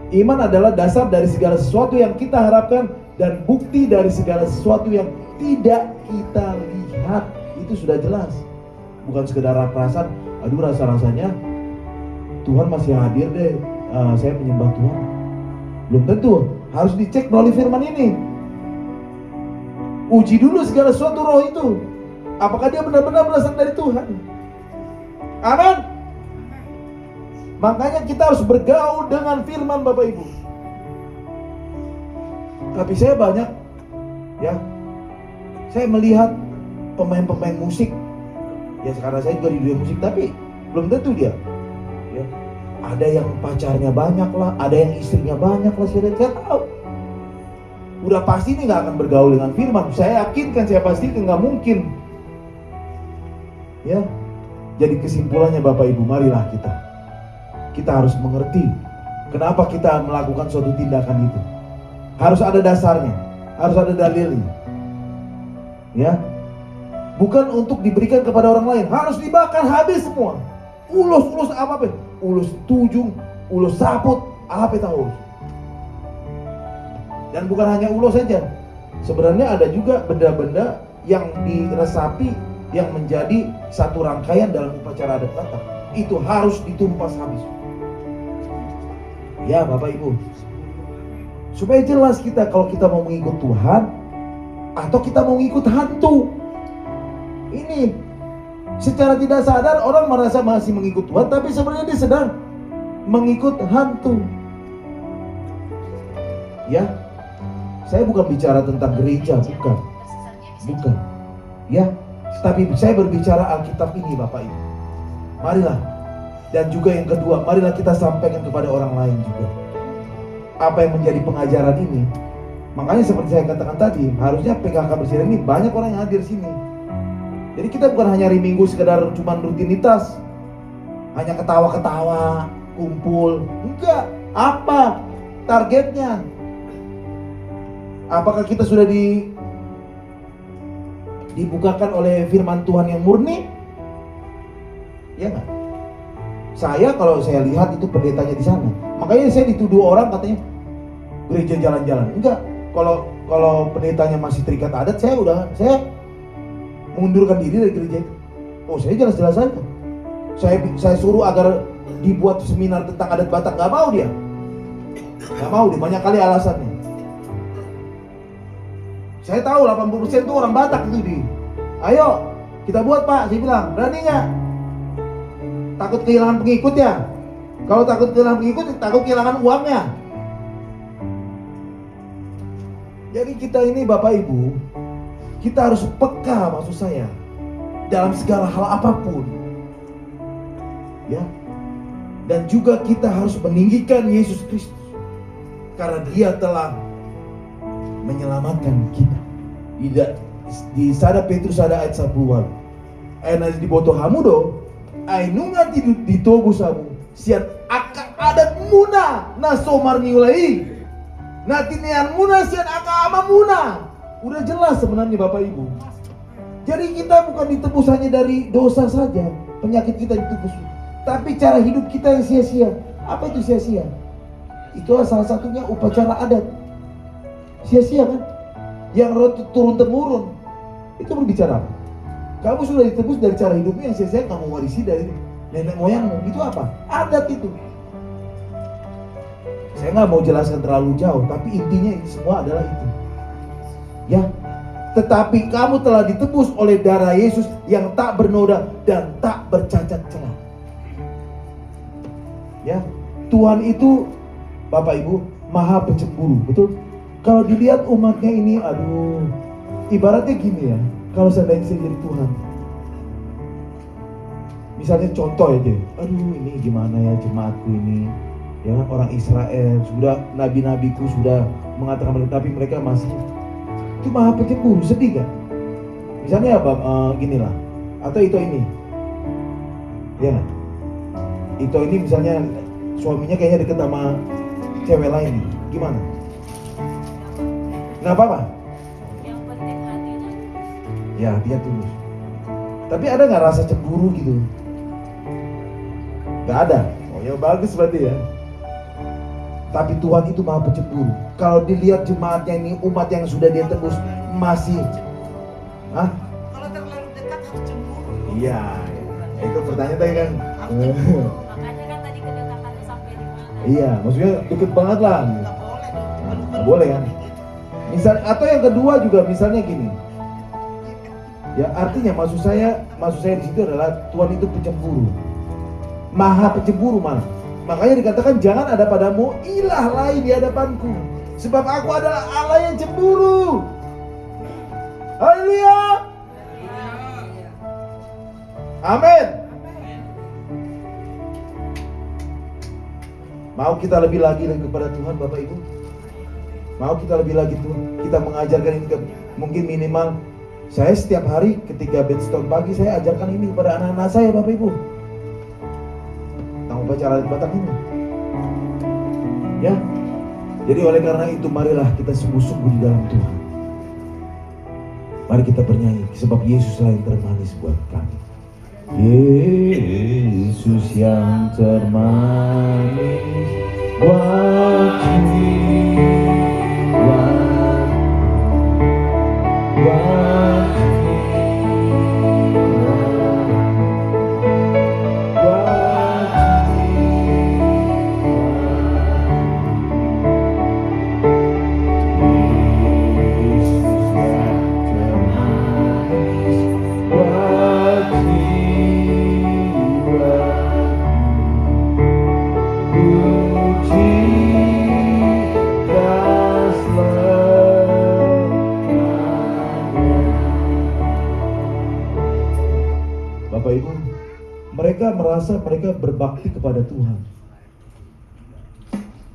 Iman adalah dasar dari segala sesuatu yang kita harapkan dan bukti dari segala sesuatu yang tidak kita lihat. Itu sudah jelas. Bukan sekedar perasaan. Aduh rasa-rasanya Tuhan masih hadir deh. Saya menyembah Tuhan. Belum tentu. Harus dicek melalui firman ini. Uji dulu segala sesuatu roh itu. Apakah dia benar-benar berasal dari Tuhan? Amin. Makanya kita harus bergaul dengan firman Bapak Ibu. Tapi saya banyak, ya, saya melihat pemain-pemain musik. Ya sekarang saya juga di dunia musik, tapi belum tentu dia. Ya, ada yang pacarnya banyak lah, ada yang istrinya banyak lah, saya tahu. Udah pasti ini nggak akan bergaul dengan firman. Saya yakinkan, saya pastikan nggak mungkin. Ya, jadi kesimpulannya Bapak Ibu, marilah kita harus mengerti kenapa kita melakukan suatu tindakan itu. Harus ada dasarnya, harus ada dalilnya. Ya, bukan untuk diberikan kepada orang lain, harus dibakar habis semua. Ulus apa pun, ulus tujung, ulus saput, apa tahu. Dan bukan hanya ulos saja. Sebenarnya ada juga benda-benda yang diresapi yang menjadi satu rangkaian dalam upacara adat Batak. Itu harus ditumpas habis. Ya Bapak Ibu, supaya jelas kita kalau kita mau mengikut Tuhan atau kita mau mengikut hantu. Ini secara tidak sadar orang merasa masih mengikut Tuhan, tapi sebenarnya dia sedang mengikut hantu. Ya, saya bukan bicara tentang gereja, bukan. Ya, tapi saya berbicara Alkitab ini Bapak Ibu. Marilah. Dan juga yang kedua, marilah kita sampaikan kepada orang lain juga apa yang menjadi pengajaran ini. Makanya seperti saya katakan tadi, harusnya PKK Bersih ini banyak orang yang hadir sini. Jadi kita bukan hanya hari Minggu sekedar cuma rutinitas, hanya ketawa-ketawa, kumpul. Enggak. Apa targetnya? Apakah kita sudah dibukakan oleh firman Tuhan yang murni? Ya enggak? Kalau saya lihat itu pendetanya di sana. Makanya saya dituduh orang katanya gereja jalan-jalan. Enggak. Kalau pendetanya masih terikat adat, saya mengundurkan diri dari gereja itu. Oh, saya jelas-jelas saja. Saya suruh agar dibuat seminar tentang adat Batak, nggak mau dia. Nggak mau dia, banyak kali alasannya. Saya tahu 80% itu orang Batak itu di. Ayo, kita buat Pak. Saya bilang, berani nggak? Takut kehilangan pengikut ya? Kalau takut kehilangan pengikut, takut kehilangan uangnya. Jadi kita ini Bapak Ibu, kita harus peka maksud saya dalam segala hal apapun. Ya. Dan juga kita harus meninggikan Yesus Kristus karena Dia telah menyelamatkan kita. Di sada Petrus ada ayat 10. Ayat di boto hamudo, ainunga ditobu samu, siat aka adat muna na somar niulai. Natinean muna siat aka ama muna. Udah jelas sebenarnya Bapak Ibu. Jadi kita bukan ditebus hanya dari dosa saja, penyakit kita ditebus, tapi cara hidup kita yang sia-sia. Apa itu sia-sia? Itulah salah satunya upacara adat. Sia-sia kan? Yang turun-temurun. Itu berbicara apa? Kamu sudah ditebus dari cara hidupnya yang sia-sia kamu warisi dari nenek moyangmu. Itu apa? Adat itu. Saya nggak mau jelaskan terlalu jauh, tapi intinya ini semua adalah itu. Ya, tetapi kamu telah ditebus oleh darah Yesus yang tak bernoda dan tak bercacat celah. Ya, Tuhan itu Bapak Ibu Maha Pencemburu, betul? Kalau dilihat umatnya ini, aduh, ibaratnya gini ya. Kalau seandainya saya jadi Tuhan, misalnya contoh aja, aduh ini gimana ya jemaatku ini, ya orang Israel sudah nabi-nabiku sudah mengatakan, tapi mereka masih itu Maha Pencemburu, sedih kan? Misalnya gini lah, atau itu ini, ya nggak? Itu ini misalnya suaminya kayaknya deket sama cewek lain, gimana? Nggak apa-apa. Yang penting hatinya. Ya hatinya tulus. Tapi ada nggak rasa cemburu gitu? Nggak ada. Oh ya bagus berarti ya. Tapi Tuhan itu Maha Pencemburu. Kalau dilihat jemaatnya ini, umat yang sudah Dia tebus masih, Kalau terlalu dekat harus cemburu. Iya. Itu pertanyaan tadi kan. Makanya kan tadi kedekatannya sampai di mana? Iya, maksudnya deket banget lah. Nggak boleh dong. Nggak boleh kan? Misal, atau yang kedua juga misalnya gini. Ya artinya maksud saya di situ adalah Tuhan itu pencemburu. Maha pencemburu malah. Makanya dikatakan jangan ada padamu ilah lain di hadapanku. Sebab aku adalah Allah yang cemburu. Haleluya. Amin. Mau kita lebih lagi kepada Tuhan Bapak Ibu? Mau kita lebih lagi Tuhan? Kita mengajarkan ini mungkin minimal. Saya setiap hari ketika bedstone pagi saya ajarkan ini kepada anak-anak saya Bapak Ibu. Tentang upacara adat Batak ini. Ya. Jadi oleh karena itu marilah kita sungguh-sungguh di dalam Tuhan. Mari kita bernyanyi sebab Yesuslah yang termanis buat kami. Yesus yang termanis buat jiwa, buat jiwa, buat Bapak Ibu, mereka merasa mereka berbakti kepada Tuhan.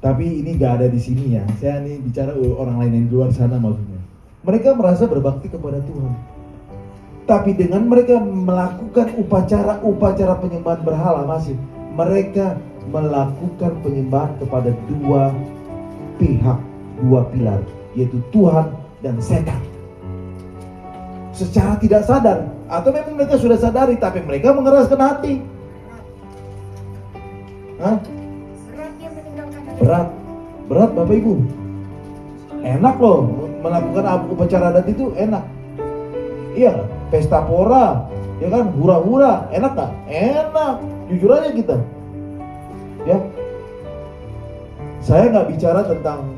Tapi ini gak ada di sini ya. Saya nih bicara orang lain yang di luar sana maksudnya. Mereka merasa berbakti kepada Tuhan. Tapi dengan mereka melakukan upacara penyembahan berhala masih, mereka melakukan penyembahan kepada dua pihak, dua pilar, yaitu Tuhan dan setan. Secara tidak sadar, atau memang mereka sudah sadari, tapi mereka mengeraskan hati. Hah? Beratnya meninggalkan hati. Berat Bapak Ibu. Enak loh melakukan upacara adat itu enak. Iya, pesta pora, ya kan, hura-hura, enak gak? Enak, jujur aja kita. Ya, saya nggak bicara tentang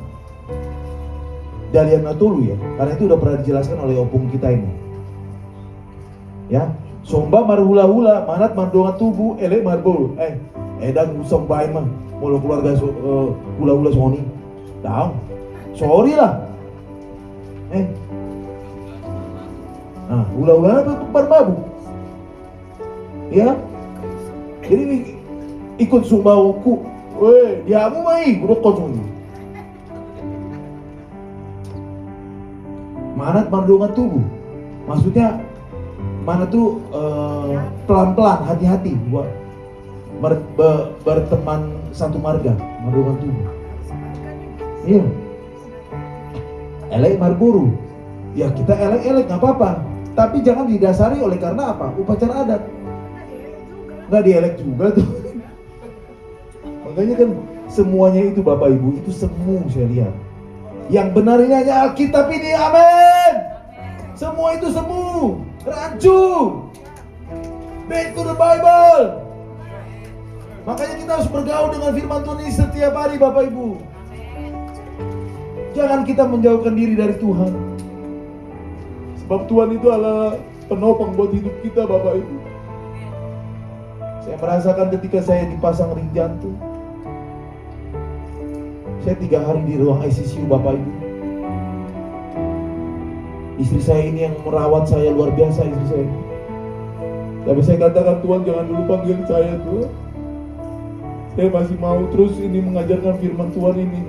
Dalian Natulu ya, karena itu udah pernah dijelaskan oleh opung kita ini. Ya, somba marhula-hula, manat mardonga tubuh, elek marbol. Edan sombain mah, mulu keluarga hula-hula soni. Tahu, sorry lah. Nah, hula-hula itu tempat mabuk. Ya, jadi ikut sumbauku, diamu mai, udah kosong. Manat mardonga tubuh, maksudnya mana tuh pelan-pelan, hati-hati buat berteman satu marga, mardonga tubuh. Iya, elek marburu, ya kita elek-elek nggak apa-apa, tapi jangan didasari oleh karena apa? Upacara adat, nggak dielek juga tuh. Makanya kan semuanya itu Bapak Ibu itu semu saya lihat. Yang benar ini hanya Alkitab ini, amin. Semua itu semu, rancu. Back to the Bible. Makanya kita harus bergaul dengan firman Tuhan ini setiap hari Bapak Ibu. Jangan kita menjauhkan diri dari Tuhan. Sebab Tuhan itu adalah penopang buat hidup kita Bapak Ibu. Saya merasakan ketika saya dipasang ring jantung. Saya 3 hari di ruang ICU Bapak Ibu. Istri saya ini yang merawat saya luar biasa, istri saya. Tapi saya katakan, Tuhan jangan dulu panggil saya Tuhan. Saya masih mau terus ini mengajarkan firman Tuhan ini,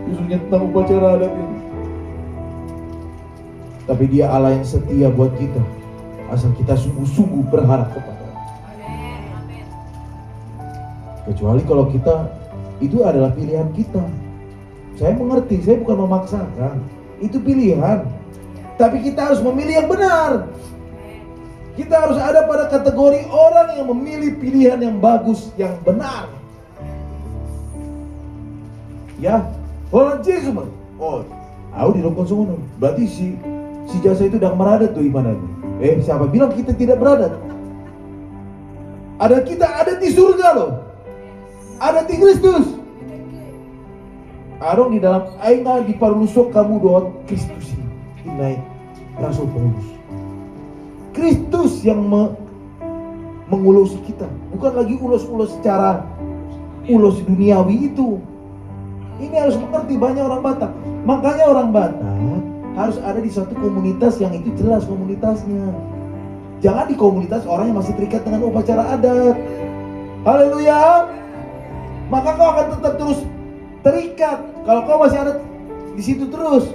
khususnya tentang upacara adat ini. Tapi Dia Allah yang setia buat kita, asal kita sungguh-sungguh berharap kepada-Nya. Kecuali kalau kita itu adalah pilihan kita. Saya mengerti, saya bukan memaksakan. Itu pilihan. Tapi kita harus memilih yang benar. Kita harus ada pada kategori orang yang memilih pilihan yang bagus, yang benar. Ya, orang Yesus mah. Oh, aku di lokon sono. Berarti si jasa itu udah meradat tuh imanannya. Siapa bilang kita tidak beradat? Ada di surga loh. Ada di Kristus. Arong di dalam aina di parulusok kamu doa Kristus ini naik Rasul Paulus. Kristus yang mengulus kita, bukan lagi ulos-ulos secara ulos duniawi itu. Ini harus mengerti banyak orang Batak. Makanya orang Batak harus ada di suatu komunitas yang itu jelas komunitasnya. Jangan di komunitas orang yang masih terikat dengan upacara adat. Haleluya. Maka kau akan tetap terus terikat kalau kau masih ada di situ terus.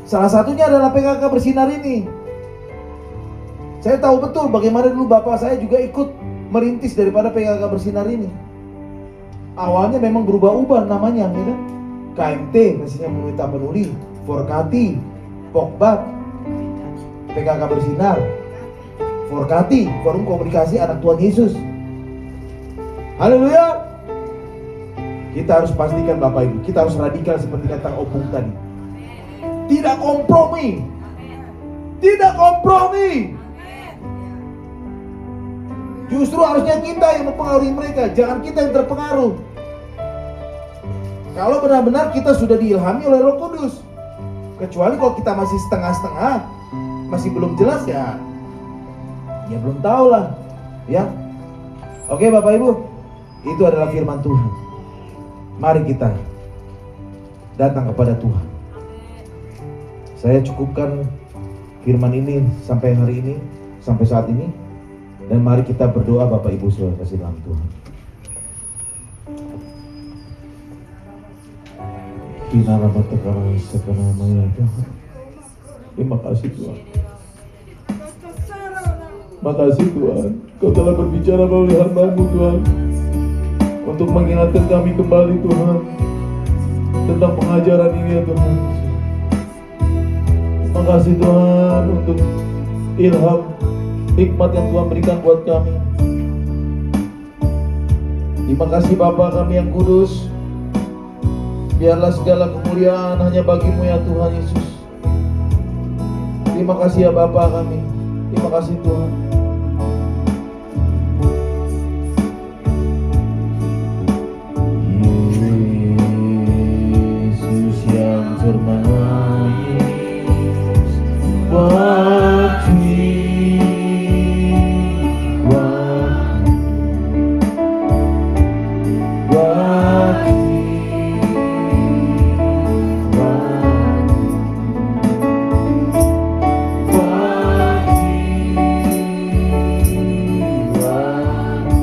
Salah satunya adalah PKK Bersinar ini. Saya tahu betul bagaimana dulu bapak saya juga ikut merintis daripada PKK Bersinar ini. Awalnya memang berubah-ubah namanya, ya kan? KMT, Mesinya Meminta Penuli, Forkati, Pokbat, PKK Bersinar, Forkati, Forum Komunikasi Anak Tuhan Yesus. Haleluya. Kita harus pastikan Bapak Ibu, kita harus radikal seperti kata opung tadi. Tidak kompromi. Tidak kompromi. Justru harusnya kita yang mempengaruhi mereka, jangan kita yang terpengaruh. Kalau benar-benar kita sudah diilhami oleh Roh Kudus. Kecuali kalau kita masih setengah-setengah, masih belum jelas ya belum tahu lah. Ya. Oke Bapak Ibu, itu adalah firman Tuhan. Mari kita datang kepada Tuhan. Saya cukupkan firman ini sampai hari ini, sampai saat ini. Dan mari kita berdoa Bapak Ibu Saudara kasih dalam Tuhan. Terima kasih Tuhan. Makasih Tuhan, Kau telah berbicara melalui hamba-Mu Tuhan, untuk mengingatkan kami kembali Tuhan tentang pengajaran ini ya Tuhan. Terima kasih Tuhan untuk ilham, hikmat yang Tuhan berikan buat kami. Terima kasih Bapa kami yang kudus. Biarlah segala kemuliaan hanya bagi-Mu ya Tuhan Yesus. Terima kasih ya Bapa kami. Terima kasih Tuhan. Yesus ya termanis buat jiwa, buat jiwa, buat jiwa.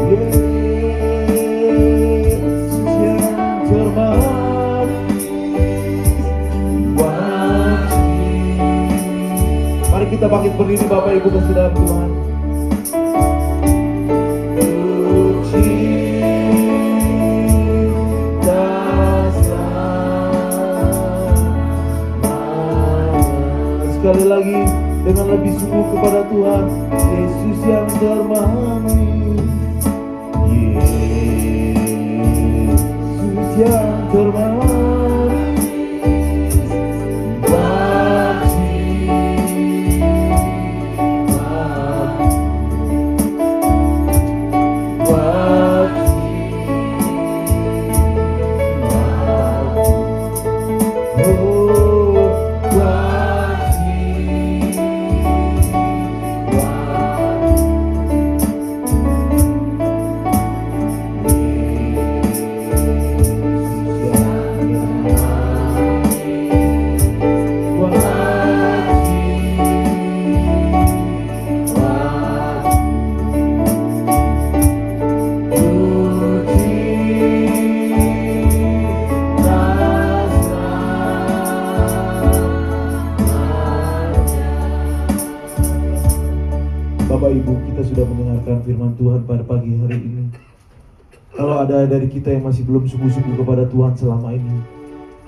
Yesus yang termanis buat jiwa. Mari kita bangkit berdiri Bapak Ibu kasih dalam Tuhan. Sekali lagi dengan lebih sungguh kepada Tuhan, Yesus yang termanis, Yesus yang termanis buat jiwa, buat jiwa, oh, buat Bapak Ibu, kita sudah mendengarkan firman Tuhan pada pagi hari ini. Kalau ada dari kita yang masih belum sungguh-sungguh kepada Tuhan selama ini,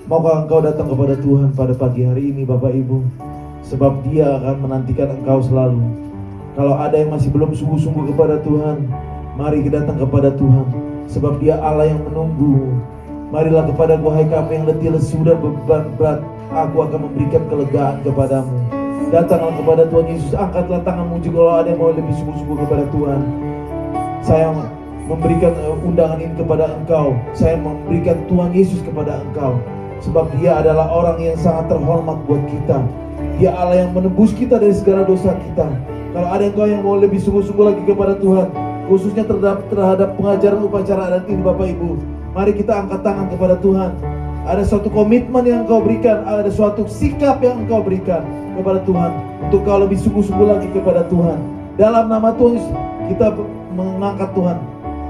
maukah engkau datang kepada Tuhan pada pagi hari ini Bapak Ibu? Sebab Dia akan menantikan engkau selalu. Kalau ada yang masih belum sungguh-sungguh kepada Tuhan, mari kita datang kepada Tuhan. Sebab Dia Allah yang menunggu. Marilah kepada wahai kami yang letih lesu dan beban berat, aku akan memberikan kelegaan kepadamu. Datanglah kepada Tuhan Yesus, angkatlah tanganmu juga kalau ada yang mau lebih sungguh-sungguh kepada Tuhan. Saya memberikan undangan ini kepada engkau. Saya memberikan Tuhan Yesus kepada engkau. Sebab Dia adalah orang yang sangat terhormat buat kita. Dia Allah yang menebus kita dari segala dosa kita. Kalau ada engkau yang mau lebih sungguh-sungguh lagi kepada Tuhan, khususnya terhadap pengajaran upacara adat ini Bapak Ibu, mari kita angkat tangan kepada Tuhan. Ada suatu komitmen yang engkau berikan, ada suatu sikap yang engkau berikan kepada Tuhan untuk kau lebih sungguh-sungguh lagi kepada Tuhan. Dalam nama Tuhan Yesus, kita mengangkat Tuhan.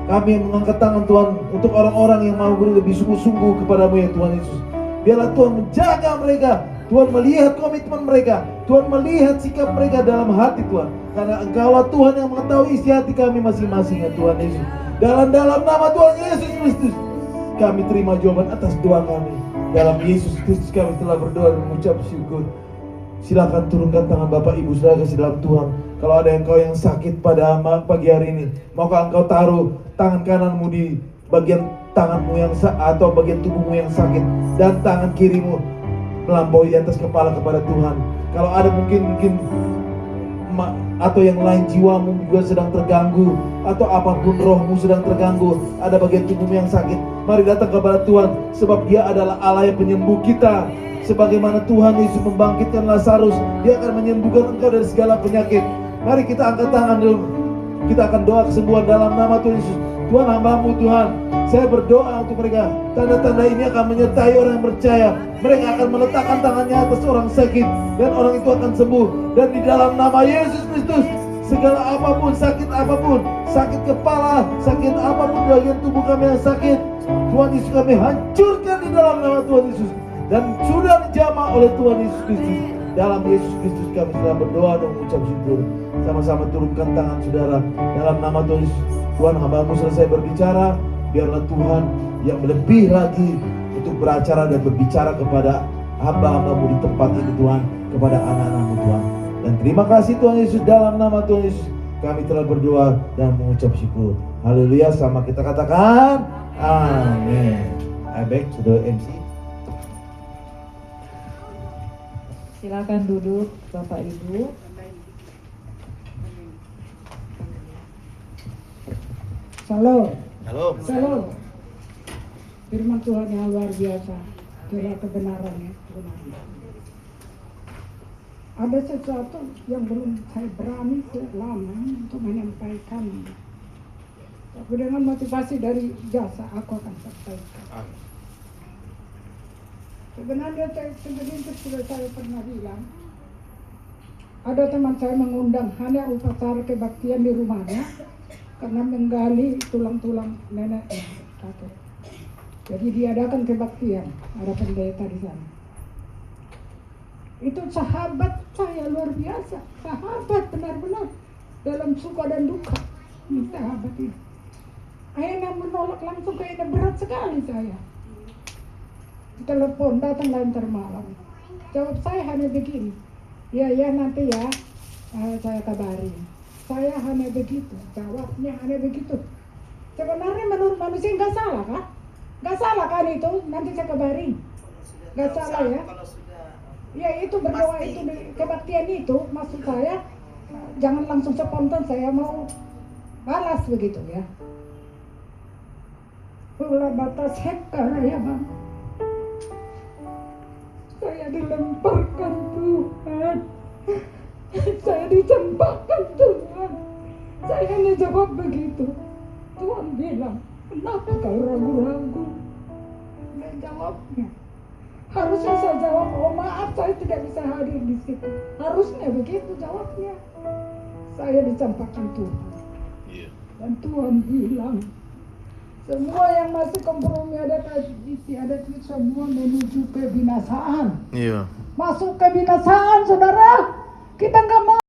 Kami mengangkat tangan Tuhan untuk orang-orang yang mau lebih sungguh-sungguh kepadamu ya Tuhan Yesus. Biarlah Tuhan menjaga mereka, Tuhan melihat komitmen mereka, Tuhan melihat sikap mereka dalam hati Tuhan. Karena Engkaulah Tuhan yang mengetahui isi hati kami masing-masing ya Tuhan Yesus. Dalam nama Tuhan Yesus Kristus, kami terima jawaban atas doa kami. Dalam Yesus Kristus kami telah berdoa dan mengucap syukur. Silakan turunkan tangan Bapak Ibu Saudara kasih dalam Tuhan. Kalau ada engkau yang sakit pada pagi hari ini, maukah engkau taruh tangan kananmu di bagian tanganmu yang atau bagian tubuhmu yang sakit, dan tangan kirimu melampaui atas kepala kepada Tuhan. Kalau ada mungkin atau yang lain jiwamu juga sedang terganggu, atau apapun rohmu sedang terganggu, ada bagian tubuhmu yang sakit, mari datang kepada Tuhan. Sebab Dia adalah Allah yang penyembuh kita. Sebagaimana Tuhan Yesus membangkitkan Lazarus, Dia akan menyembuhkan engkau dari segala penyakit. Mari kita angkat tangan dulu. Kita akan doa kesembuhan dalam nama Tuhan Yesus. Tuhan, hamba-Mu Tuhan, saya berdoa untuk mereka. Tanda-tanda ini akan menyertai orang yang percaya. Mereka akan meletakkan tangannya atas orang sakit, dan orang itu akan sembuh. Dan di dalam nama Yesus Kristus, segala apapun, sakit kepala, sakit apapun bagian tubuh kami yang sakit, Tuhan Yesus kami hancurkan di dalam nama Tuhan Yesus. Dan sudah dijamah oleh Tuhan Yesus Kristus. Dalam Yesus Kristus kami telah berdoa dan mengucap syukur. Sama-sama turunkan tangan saudara. Dalam nama Tuhan Yesus, Tuhan, hamba-Mu selesai berbicara. Biarlah Tuhan yang lebih lagi untuk beracara dan berbicara kepada hamba-hamba-Mu di tempat ini Tuhan, kepada anak-anak-Mu Tuhan. Dan terima kasih Tuhan Yesus, dalam nama Tuhan Yesus kami telah berdoa dan mengucap syukur. Haleluya, sama kita katakan amin. Baik, sudah MC. Silakan duduk Bapak Ibu. Shalom. Halo. Shalom. Firman Tuhan yang luar biasa. Itulah kebenarannya. Ada sesuatu yang belum saya berani lama untuk menyampaikan. Tapi dengan motivasi dari jasa, aku akan sampaikan. Sebenarnya sebenarnya sudah saya pernah bilang, ada teman saya mengundang hanya upacara kebaktian di rumahnya karena menggali tulang-tulang neneknya, kakek. Jadi diadakan kebaktian, ada pendeta di sana. Itu sahabat saya luar biasa, sahabat benar-benar dalam suka dan duka. Ini sahabat ini. Akhirnya menolak langsung, kayaknya berat sekali saya. Telepon datang lantar malam. Jawab saya hanya begini, ya nanti ya, saya kabarin. Saya hanya begitu, jawabnya hanya begitu. Sebenarnya menurut manusia nggak salah kan? Nggak salah kan itu, nanti saya kabarin. Nggak salah ya. Ya itu berdoa itu, kebaktian itu, maksud saya, jangan langsung spontan saya mau balas begitu ya. Pula batas hektar ya bang. Saya dilemparkan Tuhan. Saya dicampakkan Tuhan. Saya hanya jawab begitu. Tuhan bilang, kenapa kau ragu-ragu? Dan jawabnya, harusnya saya jawab, oh maaf saya tidak bisa hadir di situ. Harusnya begitu jawabnya. Saya dicampakkan Tuhan. Dan Tuhan bilang, semua yang masih kompromi ada semua menuju kebinasaan. Iya. Masuk kebinasaan, saudara. Kita nggak mau.